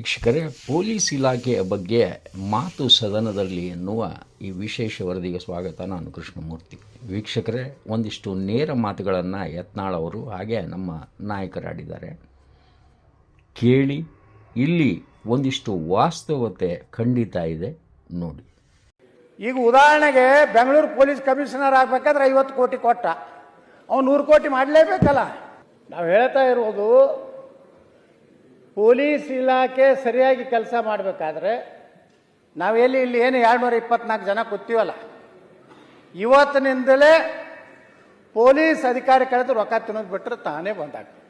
ವೀಕ್ಷಕರೇ, ಪೊಲೀಸ್ ಇಲಾಖೆಯ ಬಗ್ಗೆ ಮಾತು ಸದನದಲ್ಲಿ ಎನ್ನುವ ಈ ವಿಶೇಷ ವರದಿಗೆ ಸ್ವಾಗತ. ನಾನು ಕೃಷ್ಣಮೂರ್ತಿ. ವೀಕ್ಷಕರೇ, ಒಂದಿಷ್ಟು ನೇರ ಮಾತುಗಳನ್ನು ಯತ್ನಾಳ್ ಅವರು ಹಾಗೆ ನಮ್ಮ ನಾಯಕರಾಡಿದ್ದಾರೆ, ಕೇಳಿ. ಇಲ್ಲಿ ಒಂದಿಷ್ಟು ವಾಸ್ತವತೆ ಖಂಡಿತ ಇದೆ, ನೋಡಿ. ಈಗ ಉದಾಹರಣೆಗೆ ಬೆಂಗಳೂರು ಪೊಲೀಸ್ ಕಮಿಷನರ್ ಆಗಬೇಕಾದ್ರೆ 50 ಕೋಟಿ ಕೊಟ್ಟ, ಅವ್ನು 100 ಕೋಟಿ ಮಾಡಲೇಬೇಕಲ್ಲ. ನಾವು ಹೇಳ್ತಾ ಇರೋದು, ಪೊಲೀಸ್ ಇಲಾಖೆ ಸರಿಯಾಗಿ ಕೆಲಸ ಮಾಡಬೇಕಾದ್ರೆ ನಾವೆಲ್ಲಿ ಇಲ್ಲಿ ಏನು 224 ಜನ ಕೂತೀವಲ್ಲ, ಇವತ್ತಿನಿಂದಲೇ ಪೊಲೀಸ್ ಅಧಿಕಾರಿ ಕಳೆದು ರೊಕ್ಕ ತಿನ್ನೋದು ಬಿಟ್ಟರೆ ತಾನೇ ಬಂದಾಗ್ತದೆ.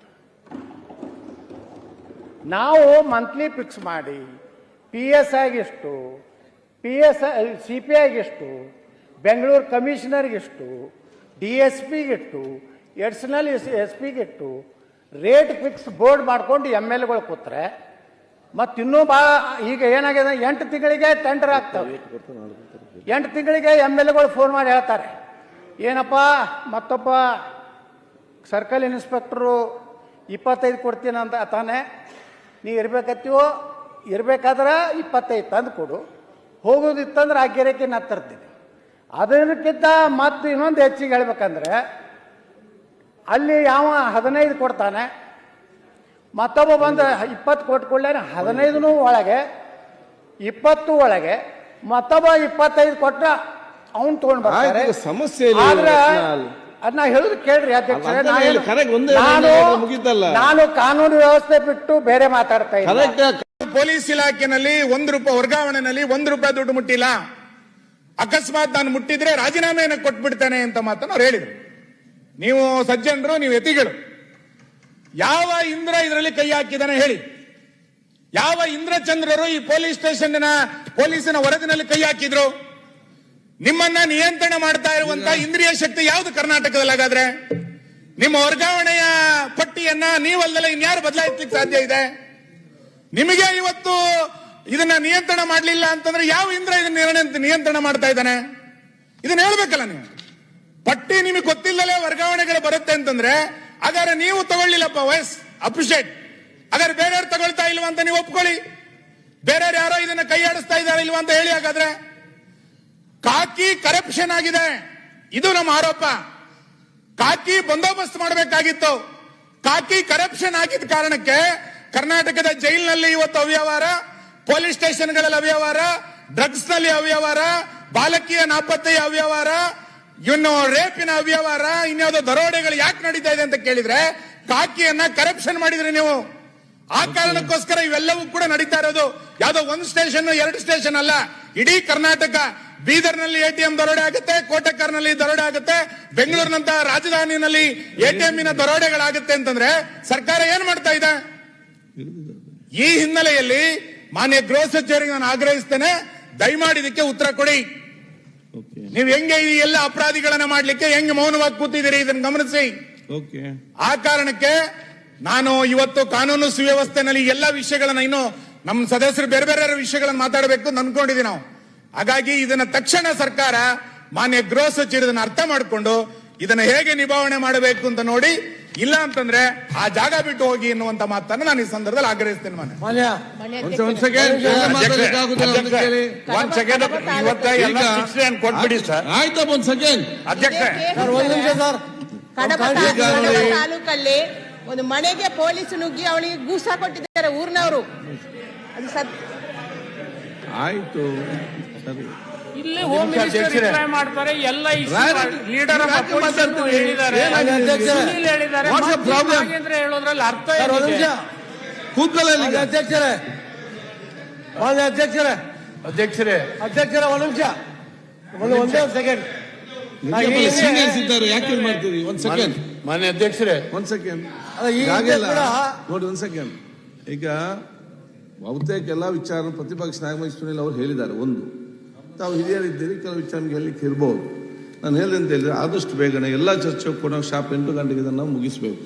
ನಾವು ಮಂತ್ಲಿ ಫಿಕ್ಸ್ ಮಾಡಿ PSI ಗಿಷ್ಟು, CPI ಗಿಷ್ಟು, ಬೆಂಗಳೂರು ಕಮಿಷನರ್ಗಿಷ್ಟು, DSP ಗಿಟ್ಟು, ಎಡಿಷನಲ್ SP ಗಿಟ್ಟು ರೇಟ್ ಫಿಕ್ಸ್ ಬೋರ್ಡ್ ಮಾಡ್ಕೊಂಡು MLAಗಳು ಕೂತ್ರೆ ಮತ್ತಿನ್ನೂ ಈಗ ಏನಾಗಿದೆ, 8 ತಿಂಗಳಿಗೆ ಟೆಂಡರ್ ಆಗ್ತವೆ. 8 ತಿಂಗಳಿಗೆ MLAಗಳು ಫೋನ್ ಮಾಡಿ ಹೇಳ್ತಾರೆ, ಏನಪ್ಪ ಮತ್ತೊಬ್ಬ ಸರ್ಕಲ್ ಇನ್ಸ್ಪೆಕ್ಟ್ರು 25 ಕೊಡ್ತೀನಿ ಅಂತ ತಾನೆ, ನೀ ಇರ್ಬೇಕತ್ತೀವೋ, ಇರಬೇಕಾದ್ರೆ 25 ತಂದು ಕೊಡು, ಹೋಗೋದಿತ್ತಂದ್ರೆ ಆ ಗಿರಕಿ ನಾ ತರ್ತೀನಿ. ಅದಕ್ಕಿಂತ ಮತ್ತು ಇನ್ನೊಂದು ಹೆಚ್ಚಿಗೆ ಹೇಳ್ಬೇಕಂದ್ರೆ, ಅಲ್ಲಿ ಯಾವ 15 ಕೊಡ್ತಾನೆ, ಮತ್ತೊಬ್ಬ ಬಂದು 20 ಕೊಟ್ಕೊಳ್ಳೆ, 15 ಒಳಗೆ 20 ಒಳಗೆ ಮತ್ತೊಬ್ಬ 25 ಕೊಟ್ಟ ಅವ್ನು ತಗೊಂಡ್ ಬರ್ತಾರೆ. ಸಮಸ್ಯೆ ಆದ್ರೆ ಅದನ್ನ ಹೇಳುದು ಕೇಳ್ರಿ ಅಧ್ಯಕ್ಷರೇ, ನಾನು ಕಾನೂನು ವ್ಯವಸ್ಥೆ ಬಿಟ್ಟು ಬೇರೆ ಮಾತಾಡ್ತಾ ಇದ್ದೀನಿ. ಪೊಲೀಸ್ ಇಲಾಖೆನಲ್ಲಿ ₹1 ವರ್ಗಾವಣೆನಲ್ಲಿ ₹1 ದುಡ್ಡು ಮುಟ್ಟಿಲ್ಲ, ಅಕಸ್ಮಾತ್ ನಾನು ಮುಟ್ಟಿದ್ರೆ ರಾಜೀನಾಮೆಯನ್ನು ಕೊಟ್ಬಿಡ್ತೇನೆ ಅಂತ ಮಾತನ್ನು ಅವ್ರು ಹೇಳಿದ್ರು. ನೀವು ಸಜ್ಜನರು, ನೀವು ಯತಿಗಳು, ಯಾವ ಇಂದ್ರ ಇದರಲ್ಲಿ ಕೈ ಹಾಕಿದಾನೆ ಹೇಳಿ? ಯಾವ ಇಂದ್ರಚಂದ್ರರು ಈ ಪೊಲೀಸ್ ಸ್ಟೇಷನ್ ಪೊಲೀಸಿನ ವರದಿನಲ್ಲಿ ಕೈ ಹಾಕಿದ್ರು? ನಿಮ್ಮನ್ನ ನಿಯಂತ್ರಣ ಮಾಡ್ತಾ ಇರುವಂತ ಇಂದ್ರಿಯ ಶಕ್ತಿ ಯಾವುದು ಕರ್ನಾಟಕದಲ್ಲಿ? ಹಾಗಾದ್ರೆ ನಿಮ್ಮ ವರ್ಗಾವಣೆಯ ಪಟ್ಟಿಯನ್ನ ನೀವಲ್ಲದೆ ಇನ್ಯಾರು ಬದಲಾಯಿಸಲಿಕ್ಕೆ ಸಾಧ್ಯ ಇದೆ? ನಿಮಗೆ ಇವತ್ತು ಇದನ್ನ ನಿಯಂತ್ರಣ ಮಾಡಲಿಲ್ಲ ಅಂತಂದ್ರೆ ಯಾವ ಇಂದ್ರ ಇದನ್ನ ನಿಯಂತ್ರಣ ಮಾಡ್ತಾ ಇದ್ದಾನೆ? ಇದನ್ನ ಹೇಳ್ಬೇಕಲ್ಲ ನೀವು. ಪಟ್ಟಿ ನಿಮಗೆ ಗೊತ್ತಿಲ್ಲಲೇ ವರ್ಗಾವಣೆಗಳು ಬರುತ್ತೆ ಅಂತಂದ್ರೆ ಹಾಗಾದ್ರೆ ನೀವು ತಗೊಳ್ಳಿಲ್ಲಪ್ಪ, ಅಪ್ರಿಷಿಯೇಟ್. ಹಾಗಾದ್ರೆ ಬೇರೆಯವ್ರು ತಗೊಳ್ತಾ ಇಲ್ವಾ ಅಂತ ನೀವು ಒಪ್ಕೊಳ್ಳಿ. ಬೇರೆಯವ್ರು ಯಾರೋ ಇದನ್ನ ಕೈ ಆಡಿಸ್ತಾ ಇದ್ದಾರೆ ಇಲ್ವಾ ಅಂತ ಹೇಳಿ. ಹಾಗಾದ್ರೆ ಕಾಕಿ ಕರಪ್ಷನ್ ಆಗಿದೆ, ಇದು ನಮ್ಮ ಆರೋಪ. ಕಾಕಿ ಬಂದೋಬಸ್ತ್ ಮಾಡಬೇಕಾಗಿತ್ತು. ಕಾಕಿ ಕರಪ್ಷನ್ ಆಗಿದ್ದ ಕಾರಣಕ್ಕೆ ಕರ್ನಾಟಕದ ಜೈಲಿನಲ್ಲಿ ಇವತ್ತು ಅವ್ಯವಹಾರ, ಪೊಲೀಸ್ ಸ್ಟೇಷನ್ಗಳಲ್ಲಿ ಅವ್ಯವಹಾರ, ಡ್ರಗ್ಸ್ ನಲ್ಲಿ ಅವ್ಯವಹಾರ, ಬಾಲಕಿಯ ನಾಪತ್ತೆಯ ಅವ್ಯವಹಾರ, ಇನ್ನು ರೇಪಿನ ಅವ್ಯವಹಾರ, ಇನ್ಯಾವುದೋ ದರೋಡೆಗಳು ಯಾಕೆ ನಡೀತಾ ಇದೆ ಅಂತ ಕೇಳಿದ್ರೆ ಕಾಕಿಯನ್ನ ಕರಪ್ಷನ್ ಮಾಡಿದ್ರಿ ನೀವು. ಆ ಕಾರಣಕ್ಕೋಸ್ಕರ ಇವೆಲ್ಲವೂ ಕೂಡ ನಡೀತಾ ಇರೋದು. ಯಾವ್ದೋ 1 ಸ್ಟೇಷನ್ 2 ಸ್ಟೇಷನ್ ಅಲ್ಲ, ಇಡೀ ಕರ್ನಾಟಕ. ಬೀದರ್ನಲ್ಲಿ ATM ದರೋಡೆ ಆಗುತ್ತೆ, ಕೋಟೆಕರ್ನಲ್ಲಿ ದರೋಡೆ ಆಗುತ್ತೆ, ಬೆಂಗಳೂರಿನಂತ ರಾಜಧಾನಿನಲ್ಲಿ ATM ದರೋಡೆಗಳಾಗುತ್ತೆ ಅಂತಂದ್ರೆ ಸರ್ಕಾರ ಏನ್ ಮಾಡ್ತಾ ಇದೆ? ಈ ಹಿನ್ನೆಲೆಯಲ್ಲಿ ಮಾನ್ಯ ಗೃಹ ಸಚಿವರಿಗೆ ನಾನು ಆಗ್ರಹಿಸ್ತೇನೆ, ದಯಮಾಡಿ ಇದಕ್ಕೆ ಉತ್ತರ ಕೊಡಿ. ನೀವು ಹೆಂಗೆ ಈ ಎಲ್ಲ ಅಪರಾಧಿಗಳನ್ನ ಮಾಡ್ಲಿಕ್ಕೆ ಹೆಂಗೆ ಮೌನವಾಗಿ ಕೂತಿದ್ದೀರಿ, ಇದನ್ನು ಗಮನಿಸಿ. ಆ ಕಾರಣಕ್ಕೆ ನಾನು ಇವತ್ತು ಕಾನೂನು ಸುವ್ಯವಸ್ಥೆನಲ್ಲಿ ಎಲ್ಲ ವಿಷಯಗಳನ್ನ, ಇನ್ನು ನಮ್ಮ ಸದಸ್ಯರು ಬೇರೆ ಬೇರೆ ವಿಷಯಗಳನ್ನ ಮಾತಾಡಬೇಕು ಅಂತ ಅನ್ಕೊಂಡಿದ್ದೀವಿ ನಾವು. ಹಾಗಾಗಿ ಇದನ್ನ ತಕ್ಷಣ ಸರ್ಕಾರ, ಮಾನ್ಯ ಗೃಹ ಸಚಿವರು ಇದನ್ನ ಅರ್ಥ ಮಾಡಿಕೊಂಡು ಇದನ್ನ ಹೇಗೆ ನಿಭಾವಣೆ ಮಾಡಬೇಕು ಅಂತ ನೋಡಿ, ಇಲ್ಲ ಅಂತಂದ್ರೆ ಆ ಜಾಗ ಬಿಟ್ಟು ಹೋಗಿ ಎನ್ನುವಂತ ಮಾತನ್ನು ನಾನು ಈ ಸಂದರ್ಭದಲ್ಲಿ ಆಗ್ರಹಿಸ್ತೇನೆ. ಕೊಟ್ಬಿಡಿ ಸರ್. ಆಯ್ತಾ? ಒಂದ್ ಸೆಕೆಂಡ್ ಅಧ್ಯಕ್ಷ, ಕಡಬ ತಾಲೂಕಲ್ಲಿ ಒಂದು ಮನೆಗೆ ಪೊಲೀಸ್ ನುಗ್ಗಿ ಅವಳಿಗೆ ಗೂಸ ಕೊಟ್ಟಿದ್ದಾರೆ ಊರಿನವರು. ಆಯ್ತು, ಸರಿ. ಇಲ್ಲಿ ಹೋಮ್ ಮಿನಿಸ್ಟರ್ ರಿಪ್ಲೈ ಮಾಡ್ತಾರೆ, ಎಲ್ಲ ಲೀಡರ್ ಹೇಳಿದ್ದಾರೆ, ನಾಗೇಂದ್ರ ಹೇಳೋದ್ರಲ್ಲಿ ಅರ್ಥ ಏನಿದೆ? ಕೂತ್ಕೊಳ್ಳಿ ಅಧ್ಯಕ್ಷರೇ, ಒಂದ್ ನಿಮಿಷ, ಒಂದೇ ಸೆಕೆಂಡ್. ಸೀನಿಯರ್ಸ್ ಇದ್ದಾರೆ, ಯಾಕೆ ಮಾಡ್ತೀರಿ? ಒಂದ್ ಸೆಕೆಂಡ್ ಮಾನ್ಯ ಅಧ್ಯಕ್ಷರೇ, ಒಂದ್ ಸೆಕೆಂಡ್ ನೋಡಿ, ಒಂದ್ ಸೆಕೆಂಡ್. ಈಗ ಬಹುತೇಕ ಎಲ್ಲ ವಿಚಾರ ಪ್ರತಿಪಕ್ಷ ನಾಯಕ ಸುನಿಲ್ ಅವರು ಹೇಳಿದ್ದಾರೆ. ಒಂದು, ತಾವು ಹಿರಿಯರಿದ್ದೀರಿ, ಕೆಲವು ವಿಚಾರ ಹೇಳಲಿಕ್ಕೆ ಇರಬಹುದು. ನಾನು ಹೇಳಿದೆ ಅಂತ ಹೇಳಿದ್ರೆ ಆದಷ್ಟು ಬೇಗನೆ ಎಲ್ಲ ಚರ್ಚೆ ಕೂಡ ಶಾಪ್ 8 ಗಂಟೆಗೆ ಇದನ್ನು ಮುಗಿಸ್ಬೇಕು.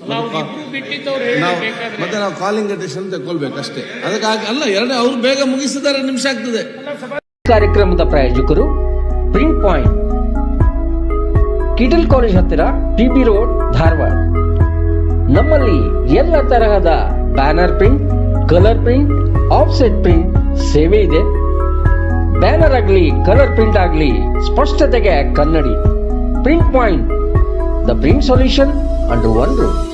ಮತ್ತೆ ನಾವು ಕಾಲಿಂಗ್ ಅಟೆನ್ಷನ್ ತಗೊಳ್ಬೇಕು ಅಷ್ಟೇ. ಅದಕ್ಕಾಗಿ ಅಲ್ಲ, ಅವ್ರು ಬೇಗ ಮುಗಿಸಿದ್ದಾರೆ, ನಿಮಿಷ ಆಗ್ತದೆ. ಕಾರ್ಯಕ್ರಮದ ಪ್ರಾಯೋಜಕರು ಪ್ರಿಂಟ್ ಪಾಯಿಂಟ್, ಕಿಟಲ್ ಕಾಲೇಜ್ ಹತ್ತಿರ, TB ರೋಡ್, ಧಾರವಾಡ. ನಮ್ಮಲ್ಲಿ ಎಲ್ಲ ತರಹದ banner print, colour print, offset print ಸೇವೆ ಇದೆ. ಬ್ಯಾನರ್ ಆಗಲಿ, ಕಲರ್ ಪ್ರಿಂಟ್ ಆಗಲಿ, ಸ್ಪಷ್ಟತೆಗೆ ಕನ್ನಡಿ. Print point, the print solution under one roof.